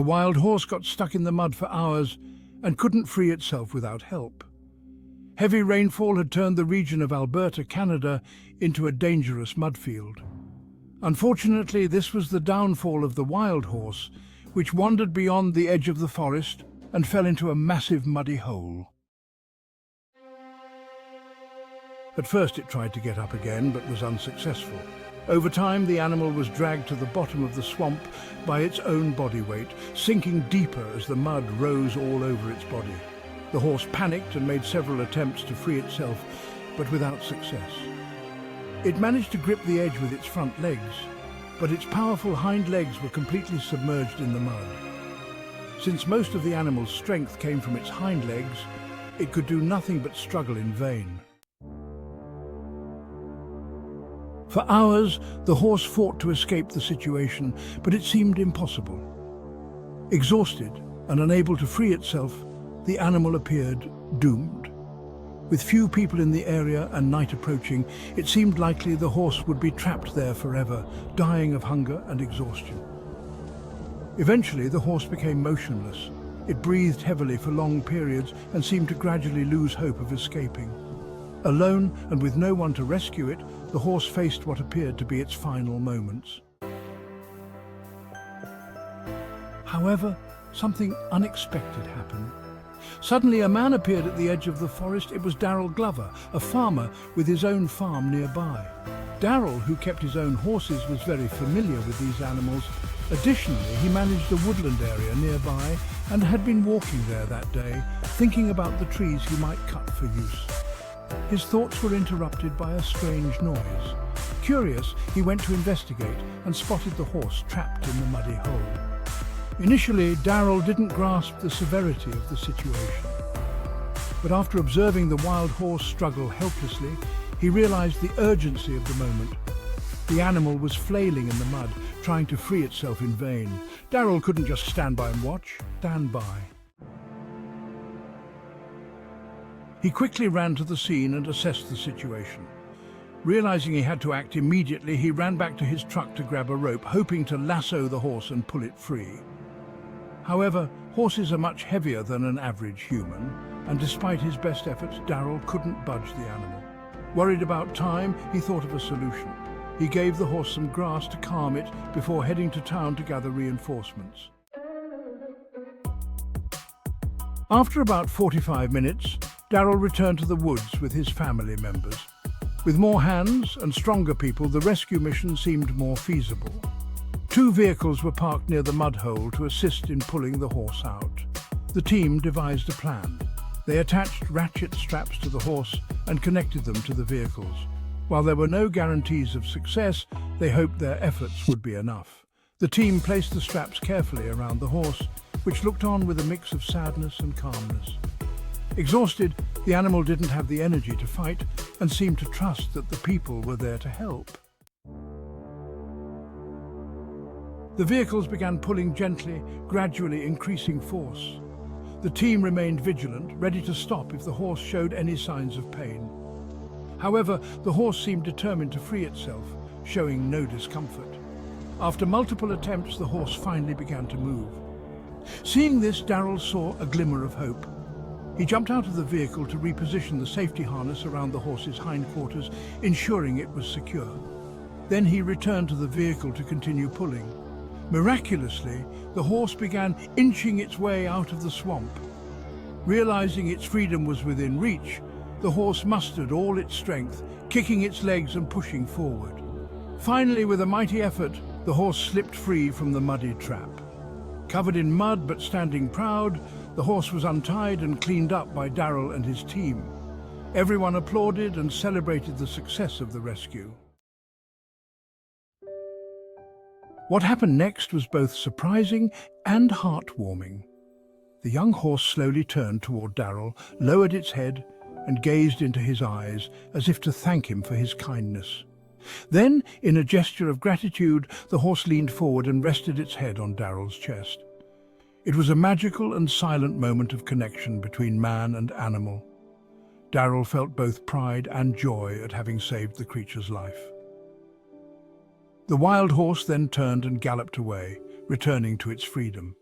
The wild horse got stuck in the mud for hours and couldn't free itself without help. Heavy rainfall had turned the region of Alberta, Canada, into a dangerous mudfield. Unfortunately, this was the downfall of the wild horse, which wandered beyond the edge of the forest and fell into a massive muddy hole. At first it tried to get up again, but was unsuccessful. Over time, the animal was dragged to the bottom of the swamp by its own body weight, sinking deeper as the mud rose all over its body. The horse panicked and made several attempts to free itself, but without success. It managed to grip the edge with its front legs, but its powerful hind legs were completely submerged in the mud. Since most of the animal's strength came from its hind legs, it could do nothing but struggle in vain. For hours, the horse fought to escape the situation, but it seemed impossible. Exhausted and unable to free itself, the animal appeared doomed. With few people in the area and night approaching, it seemed likely the horse would be trapped there forever, dying of hunger and exhaustion. Eventually, the horse became motionless. It breathed heavily for long periods and seemed to gradually lose hope of escaping. Alone and with no one to rescue it, the horse faced what appeared to be its final moments. However, something unexpected happened. Suddenly, a man appeared at the edge of the forest. It was Darrell Glover, a farmer with his own farm nearby. Darrell, who kept his own horses, was very familiar with these animals. Additionally, he managed a woodland area nearby and had been walking there that day, thinking about the trees he might cut for use. His thoughts were interrupted by a strange noise. Curious, he went to investigate and spotted the horse trapped in the muddy hole. Initially, Darrell didn't grasp the severity of the situation. But after observing the wild horse struggle helplessly, he realized the urgency of the moment. The animal was flailing in the mud, trying to free itself in vain. Darrell couldn't just stand by and watch. Stand by. He quickly ran to the scene and assessed the situation. Realizing he had to act immediately, he ran back to his truck to grab a rope, hoping to lasso the horse and pull it free. However, horses are much heavier than an average human, and despite his best efforts, Darrell couldn't budge the animal. Worried about time, he thought of a solution. He gave the horse some grass to calm it before heading to town to gather reinforcements. After about 45 minutes, Darrell returned to the woods with his family members. With more hands and stronger people, the rescue mission seemed more feasible. 2 vehicles were parked near the mud hole to assist in pulling the horse out. The team devised a plan. They attached ratchet straps to the horse and connected them to the vehicles. While there were no guarantees of success, they hoped their efforts would be enough. The team placed the straps carefully around the horse, which looked on with a mix of sadness and calmness. Exhausted, the animal didn't have the energy to fight and seemed to trust that the people were there to help. The vehicles began pulling gently, gradually increasing force. The team remained vigilant, ready to stop if the horse showed any signs of pain. However, the horse seemed determined to free itself, showing no discomfort. After multiple attempts, the horse finally began to move. Seeing this, Darrell saw a glimmer of hope. He jumped out of the vehicle to reposition the safety harness around the horse's hindquarters, ensuring it was secure. Then he returned to the vehicle to continue pulling. Miraculously, the horse began inching its way out of the swamp. Realizing its freedom was within reach, the horse mustered all its strength, kicking its legs and pushing forward. Finally, with a mighty effort, the horse slipped free from the muddy trap. Covered in mud but standing proud, the horse was untied and cleaned up by Darrell and his team. Everyone applauded and celebrated the success of the rescue. What happened next was both surprising and heartwarming. The young horse slowly turned toward Darrell, lowered its head, and gazed into his eyes as if to thank him for his kindness. Then, in a gesture of gratitude, the horse leaned forward and rested its head on Darrell's chest. It was a magical and silent moment of connection between man and animal. Darrell felt both pride and joy at having saved the creature's life. The wild horse then turned and galloped away, returning to its freedom.